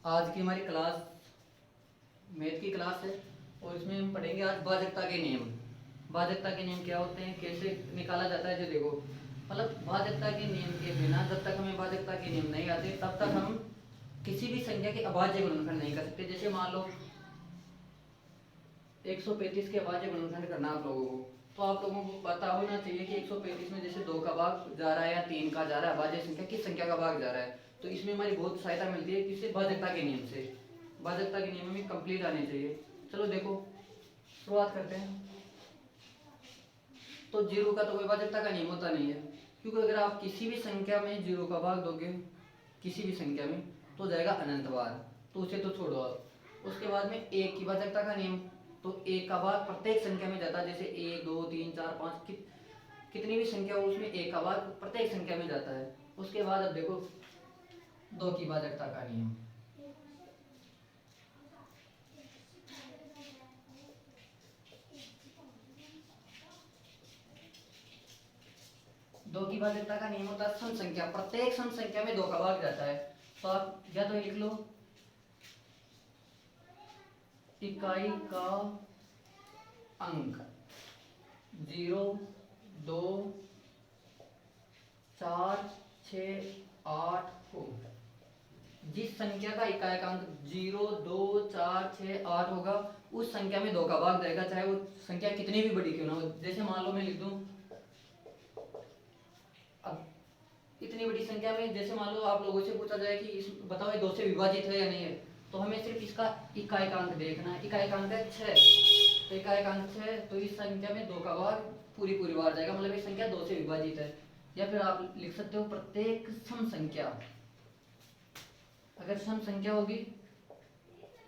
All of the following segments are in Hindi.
आज की हमारी क्लास मैथ की क्लास है और इसमें हम पढ़ेंगे आज भाजकता के नियम। भाजकता के नियम क्या होते हैं, कैसे निकाला जाता है, जो देखो मतलब भाजकता के नियम के बिना जब तक हमें भाजकता के नियम नहीं आते तब तक हम किसी भी संख्या के अभाज्य गुणनखंड नहीं कर सकते। जैसे मान लो 135 के अभाज्य गुणनखंड करना आप लोगों को, तो आप लोगों को पता होना चाहिए कि 135 में जैसे 2 का भाग जा रहा है या 3 का जा रहा है, अभाज्य संख्या किस संख्या का भाग जा रहा है। तो इसमें हमारी बहुत सहायता मिलती है किससे, भाजकता के नियम से। भाजकता के नियम में कंप्लीट आने चाहिए। चलो देखो शुरुआत करते हैं। तो जीरो का तो कोई भाजकता का नियम होता नहीं है, क्योंकि अगर आप किसी भी संख्या में जीरो का भाग दोगे किसी भी संख्या में तो जाएगा अनंत बार, तो उसे तो छोड़ो आप। उसके बाद में एक की भाजकता का नियम, तो एक का भाग प्रत्येक संख्या में जाता है। जैसे 1 2 3 4 5 कितनी भी संख्या हो उसमें एक का भाग प्रत्येक संख्या में जाता है। उसके बाद अब देखो दो की भाजकता का नियम। दो की भाजकता का नियम होता है सम संख्या, प्रत्येक सम संख्या में 2 का भाग जाता है। तो आप या तो लिख लो इकाई का अंक 0 2 4 6 8 हो। जिस संख्या का इकाई का अंक 0 2 4 6 8 होगा उस संख्या में 2 का भाग जाएगा, चाहे वो संख्या कितनी भी बड़ी क्यों ना हो। जैसे मान लो मैं लिख दूं अब इतनी बड़ी संख्या में, जैसे मान लो आप लोगों से पूछा जाए कि इस बताओ ये 2 से विभाजित है या नहीं है, तो हमें सिर्फ इसका इकाई का अंक देखना है। इकाई का अंक है 6, तो इकाई का अंक 6, तो इस संख्या में 2 का भाग पूरी पूरी बार जाएगा, मतलब ये संख्या 2 से विभाजित है। या फिर आप लिख सकते हो प्रत्येक सम संख्या, अगर सम संख्या होगी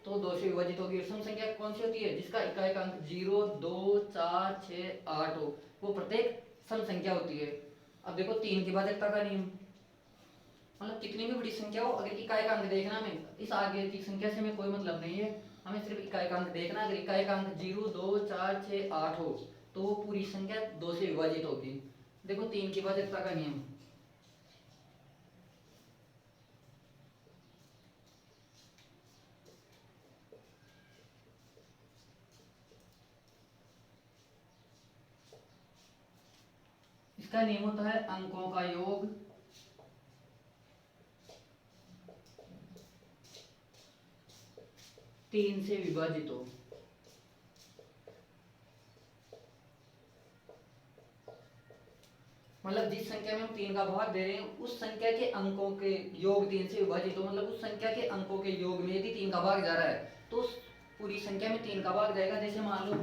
तो 2 से विभाजित होगी। सम संख्या कौन सी होती है, जिसका इकाई का अंक 0 2 4 6 8 हो, वो प्रत्येक सम संख्या होती है। अब देखो 3 की भाजकता का नियम, मतलब कितनी भी बड़ी संख्या हो अगर इकाई का अंक देखना, हमें इस आगे की संख्या से हमें कोई मतलब नहीं है, हमें सिर्फ इकाई का अंक देखना। अगर इकाई का अंक 0 2 4 6 8 हो तो वो पूरी संख्या 2 से विभाजित होगी। देखो 3 की भाजकता का नियम, इसका नियम होता है अंकों का योग 3 से विभाजित हो। मतलब जिस संख्या में हम 3 का भाग दे रहे हैं उस संख्या के अंकों के योग 3 से विभाजित हो, मतलब उस संख्या के अंकों के योग में यदि 3 का भाग जा रहा है तो उस पूरी संख्या में 3 का भाग जाएगा। जैसे मान लो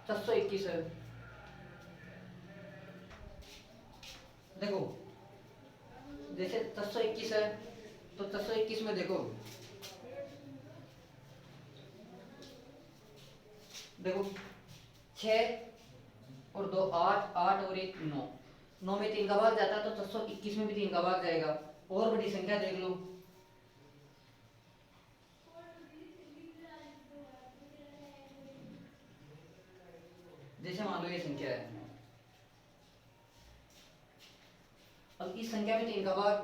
421 है, देखो जैसे 421 है तो 421 में देखो देखो 6 और 2 8 8 और 1 9, 9 में 3 का भाग जाता है तो 421 में भी 3 का भाग जाएगा। और बड़ी संख्या देख लो, जैसे मान लो ये संख्या है, अब इस संख्या में 3 का भाग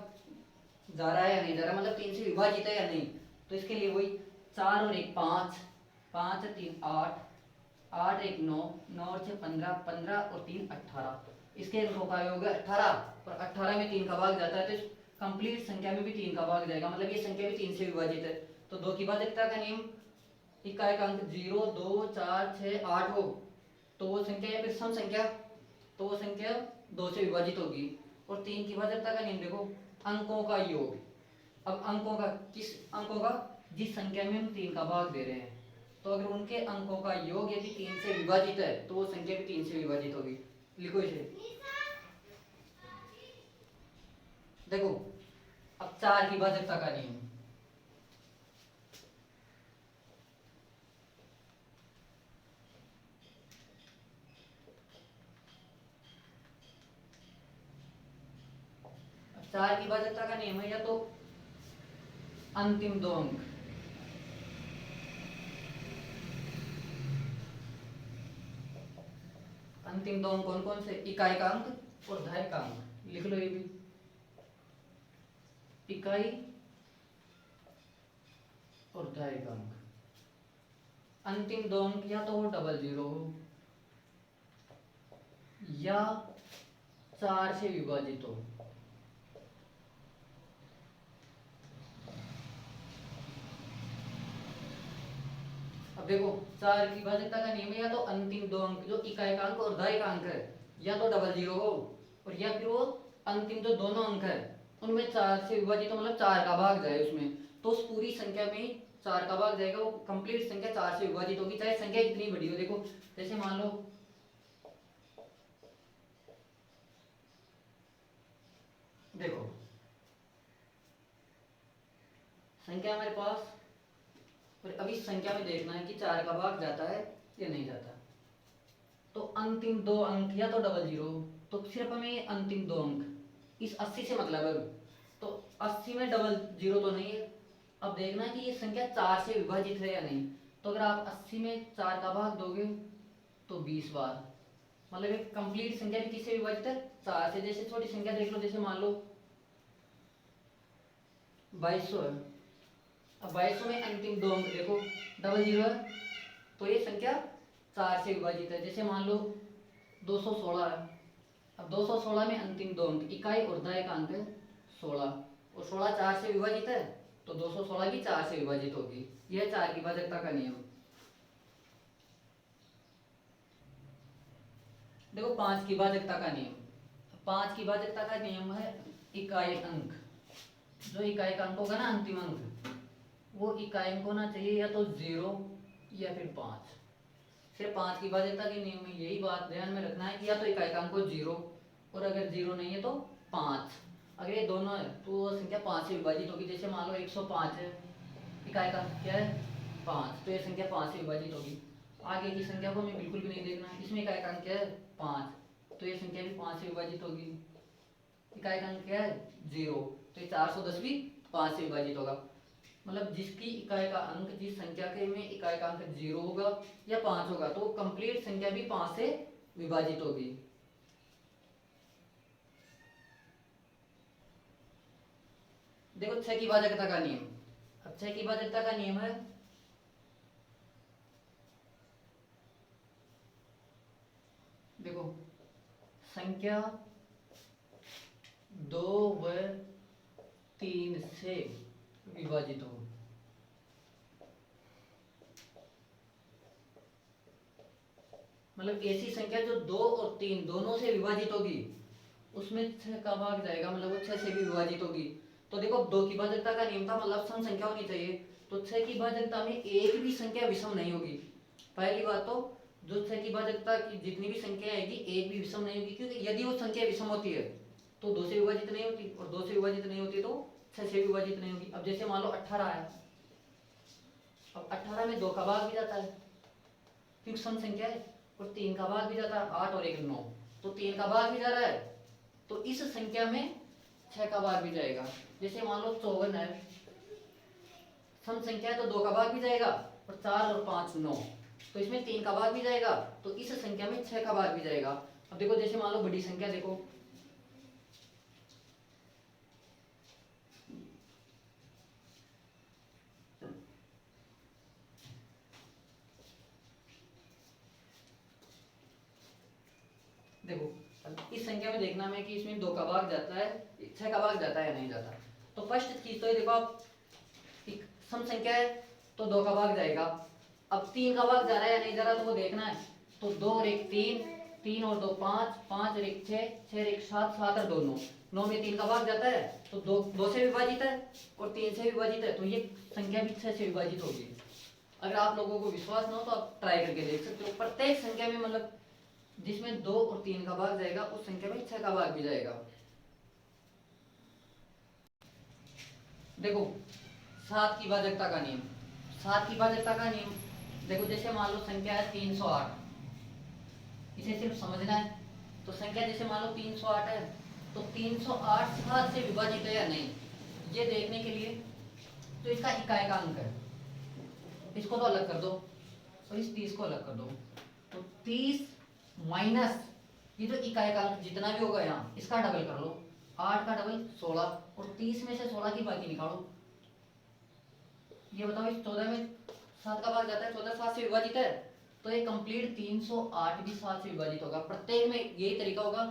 जा रहा है या नहीं जा रहा, मतलब 3 से विभाजित है या नहीं, तो इसके लिए वही 4 और 1 5, 5 3 8, 8 1 9, 9 और 6 15, 15 और 3 18, इसके अंकों का योग है 18 और 18 में 3 का भाग जाता है तो कंप्लीट संख्या में भी 3 का भाग जाएगा, मतलब ये संख्या भी 3 से विभाजित है। तो 2 की भाजकता का नियम, इकाई का अंक 0 2 4 6 8 हो तो वो संख्या या फिर सम संख्या, तो वो संख्या 2 से विभाजित होगी। और 3 की भाजकता का नियम देखो अंकों का योग, अब अंकों का किस अंकों का, जिस संख्या में हम 3 का भाग दे रहे हैं, तो अगर उनके अंकों का योग यदि 3 से विभाजित है तो वो संख्या भी 3 से विभाजित होगी। लिखो इसे। देखो अब 4 की भाजकता का नियम, अब 4 की भाजकता का नियम है या तो अंतिम दो अंक, अंतिम दो अंक कौन कौन से, इकाई का अंक और दहाई का अंक, लिख लो ये भी। इकाई अर्धाएक अंक, अंतिम दो अंक या तो वो डबल जीरो हो या 4 से विभाजित हो। अब देखो 4 की भाज्यता का नियम है या तो अंतिम दो अंक जो इकाई का अंक और अर्धाएक अंक है या तो डबल जीरो हो और या फिर वो अंतिम जो दोनों अंक है उनमें 4 से विभाजित हो, मतलब 4 का भाग जाए उसमें, तो उस पूरी संख्या में 4 का भाग जाएगा, वो कंप्लीट संख्या 4 से विभाजित होगी, चाहे संख्या कितनी बड़ी हो। देखो जैसे मान लो देखो संख्या हमारे पास, और अब इस संख्या में देखना है कि 4 का भाग जाता है या नहीं जाता। तो अंतिम दो अंक या तो डबल जीरो, तो सिर्फ हमें अंतिम दो अंक इस 80 से मतलब है, तो 80 में डबल जीरो तो नहीं है। अब देखना है कि ये संख्या 4 से विभाजित है या नहीं। तो अगर आप 80 में 4 का भाग दोगे तो 20 बार, मतलब एक कंप्लीट संख्या भी किससे विभाजित है, 4 से। जैसे छोटी संख्या देख लो, जैसे मान लो 2200 है। अब 2200 में अंतिम दो अंक देखो डबल जीरो है, तो ये संख्या 4 से विभाजित है। जैसे मान लो 216 है। अब 216 में अंतिम दो अंक इकाई और अर्धाएक अंक है 16, और 16 4 से विभाजित है तो 216 भी 4 से विभाजित होगी। यह 4 की भाजकता का नियम। देखो 5 की भाजकता का नियम। 5 की भाजकता का नियम है इकाई अंक, जो इकाई का अंक होगा ना अंतिम अंक, वो इकाई अंक होना चाहिए या तो 0 या फिर 5। सिर्फ 5 की भाजकता के नियम में यही बात ध्यान में रखना है कि या तो इकाई का अंक हो 0, और अगर 0 नहीं है तो 5। अगर ये दोनों है तो वो संख्या 5 से विभाजित होगी। जैसे मान लो 105 है, इकाई का अंक क्या है 5, तो ये संख्या 5 से विभाजित होगी। आगे की संख्या को हमें बिल्कुल भी नहीं देखना, इसमें इकाई का अंक क्या है 5, तो ये संख्या भी 5 से विभाजित होगी। इकाई का अंक क्या है 0, तो ये 410 भी 5 से विभाजित होगा। मतलब जिसकी इकाई का अंक, जिस संख्या के में इकाई का अंक 0 होगा या 5 होगा, तो कंप्लीट संख्या भी 5 से विभाजित होगी। देखो 6 की भाजकता का नियम। अब 6 की भाजकता का नियम है, देखो संख्या 2 व 3 से विभाजित हो। मतलब ऐसी संख्या जो 2 और 3 दोनों से विभाजित होगी उसमें 6 का भाग जाएगा, मतलब वो 6 से भी विभाजित होगी। तो देखो 2 की भाजकता का नियम था, मतलब सम संख्या होनी चाहिए, तो 6 की भाजकता में एक भी संख्या विषम नहीं होगी। पहली बात तो जो 6 की भाजकता की जितनी भी संख्या आएगी एक भी विषम नहीं होगी, क्योंकि यदि वो संख्या विषम होती है तो 2 से विभाजित नहीं होती, और 2 से विभाजित नहीं होती तो 6 से विभाजित नहीं होगी। अब जैसे मान लो 18 है, अब 18 में 2 का भाग भी जाता है क्योंकि सम संख्या है, और 3 का भाग भी जाता है, 8 और 1 9, तो 3 का भाग भी जा रहा है, तो इस संख्या में 6 का भाग भी जाएगा। जैसे मान लो 54 है, सम संख्या है तो 2 का भाग भी जाएगा, और 4 और 5 9, तो इसमें 3 का भाग भी जाएगा, तो इस संख्या में 6 का भाग भी जाएगा। अब देखो जैसे मान लो बड़ी संख्या देखो, देखो इस संख्या में देखना है कि इसमें 2 का भाग जाता है, 6 का भाग जाता है या नहीं जाता। तो फर्स्ट चीज तो ये देखो, आप एक सम संख्या है तो 2 का भाग जाएगा। अब 3 का भाग जा रहा है या नहीं जा रहा तो वो देखना है। तो 2 और 1 3, 3 और 2 5, 5 और 1 6, 6 और 1 7, 7 और 2 9, 9 में 3 का भाग जाता है तो 2 से विभाजित है और 3 से विभाजित है, तो ये संख्या भी 6 से विभाजित होगी। अगर आप लोगों को विश्वास ना हो तो आप ट्राई करके देख सकते हो। प्रत्येक संख्या में मतलब जिसमें 2 और 3 का भाग जाएगा उस संख्या में 6 का भाग भी जाएगा। देखो 7 की भाजकता का नियम। 7 की भाजकता का नियम देखो, जैसे मान लो संख्या है 308, इसे सिर्फ समझना है। तो संख्या जैसे मान लो 308 है, तो 308 7 से विभाजित है या नहीं ये देखने के लिए, तो इसका इकाई का अंक है, इसको तो अलग कर दो और इस 30 को अलग कर दो, तो 30 माइनस ये जो इकाई का अंक जितना भी होगा यहाँ इसका डबल कर लो, 8 का डबल 16, और 30 में से 16 की बाकी निकालो, ये बताओ इस 14 में 7 का भाग जाता है, 14 7 से विभाजित है, तो ये कंप्लीट 308 भी 7 से विभाजित होगा। प्रत्येक में यही तरीका होगा।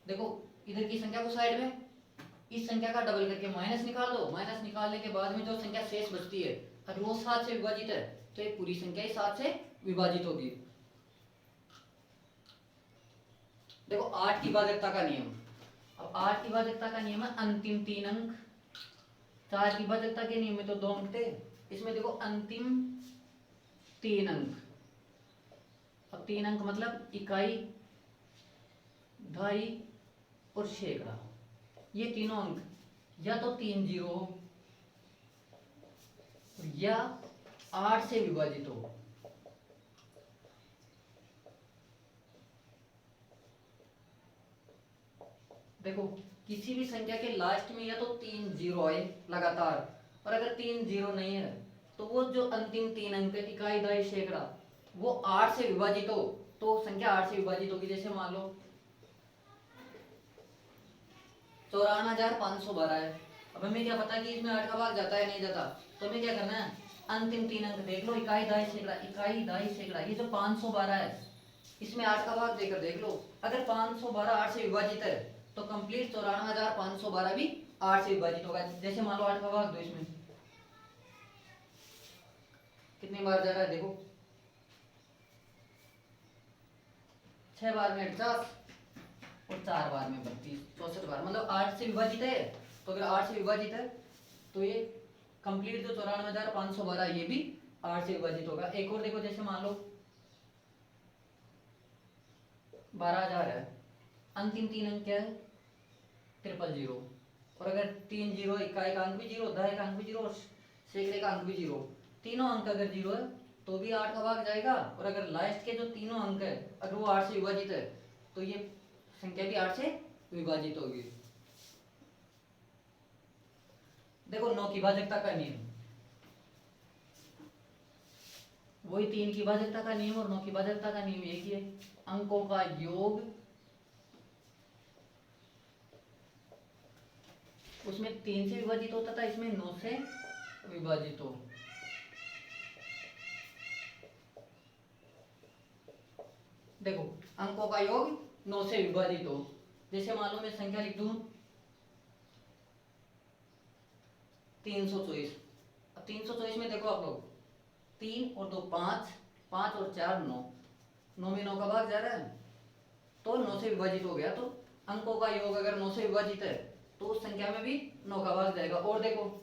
देखो इधर की संख्या को साइड में इस संख्या का डबल करके माइनस निकाल दो, माइनस निकालने के बाद में जो संख्या शेष बचती है अगर वो 7 से विभाजित है तो ये पूरी संख्या ही 7 से विभाजित होगी। देखो 8 की भाजकता का नियम, अब 8 की भाजकता का नियम है अंतिम 3 अंक। 4 की भाजकता के नियम में तो 2 अंक थे, इसमें देखो अंतिम 3 अंक। अब 3 अंक मतलब इकाई, दहाई और सैकड़ा, ये तीनों अंक या तो 3 जीरो हो या 8 से विभाजित हो। देखो किसी भी संख्या के लास्ट में या तो 3 जीरो आए लगातार, और अगर 3 जीरो नहीं है तो वो जो अंतिम 3 अंक है इकाई, दहाई, सैकड़ा, वो 8 से विभाजित हो तो संख्या 8 से विभाजित होगी। जैसे मान लो 54,512 है, अब हमें क्या पता कि इसमें 8 का भाग जाता है नहीं जाता, तो हमें क्या करना है अंतिम 3 अंक देख लो, इकाई, दहाई, सैकड़ा, इकाई, दहाई, सैकड़ा, ये जो 512 है इसमें 8 का भाग देकर देख लो। अगर 512 8 से विभाजित है तो कंप्लीट 54,512 भी 8 से विभाजित होगा। जैसे मान लो 8 का भाग दो, इसमें कितनी बार जा रहा है देखो, 6 बार में 50 और 4 बार में 32, 64 बार, मतलब 8 से विभाजित है। तो अगर 8 से विभाजित है तो ये कंप्लीट जो 54,512 ये भी 8 से विभाजित होगा। एक और देखो, जैसे मान लो 12,000 है, अंतिम 3 अंक क्या है 000, और अगर 3 जीरो, इकाई का अंक भी जीरो, दहाई का अंक भी जीरो और सैकड़े का अंक भी जीरो, तीनों अंक अगर जीरो है तो भी 8 का भाग जाएगा, और अगर लास्ट के जो तीनों अंक है अगर वो 8 से विभाजित है तो ये संख्या भी 8 से विभाजित होगी। देखो 9 की भाजकता का नियम, वही 3 की भाजकता का नियम और 9 की भाजकता का नियम एक ही है। अंकों का योग, उसमें 3 से विभाजित होता था, इसमें 9 से विभाजित हो। देखो अंकों का योग 9 से विभाजित हो, जैसे मान लो मैं संख्या लिख दूं 324। अब 324 में देखो आप लोग 3 और 2 5, 5 और 4 9, 9 में 9 का भाग जा रहा है तो 9 से विभाजित हो गया। तो अंकों का योग अगर 9 से विभाजित है तो उस संख्या में भी 9 का भाग जाएगा। और देखो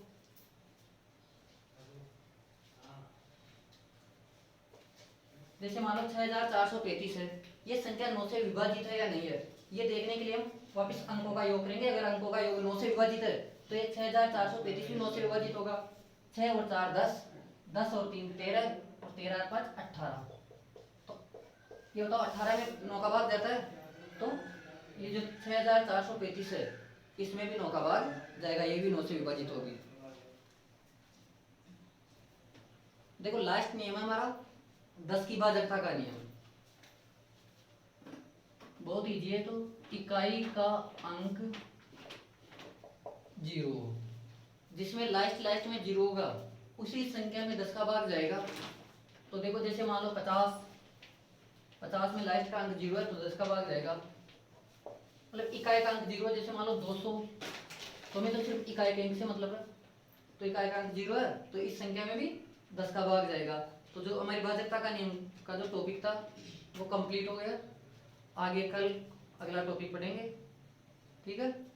जैसे मान लो 6,435 है, ये संख्या 9 से विभाजित है या नहीं है, ये देखने के लिए हम वापस अंकों का योग करेंगे। अगर अंकों का योग 9 से विभाजित है तो ये 6,435 भी 9 से विभाजित होगा। 6 और 4 10, 10 और 3 13 और 13 और 5 18, तो ये बताओ 18 में 9 का भाग जाता है, तो ये जो 6,435 है इसमें भी 9 का भाग जाएगा, ये भी 9 से विभाजित होगी। देखो लास्ट नियम है हमारा 10 की भाजकता का नियम, बहुत इजी है। तो इकाई का अंक 0, जिसमें लास्ट में 0 होगा उसी संख्या में 10 का भाग जाएगा। तो देखो जैसे मान लो 50 में लास्ट का अंक 0 है तो 10 का भाग जाएगा, मतलब इकाई का अंक 0 है। जैसे मान लो 200, तो हमें तो सिर्फ इकाई के अंक से मतलब है, तो इकाई का अंक 0 है तो इस संख्या में भी 10 का भाग जाएगा। तो जो हमारी भाजकता का नियम का जो टॉपिक था वो कंप्लीट हो गया। आगे कल अगला टॉपिक पढ़ेंगे, ठीक है।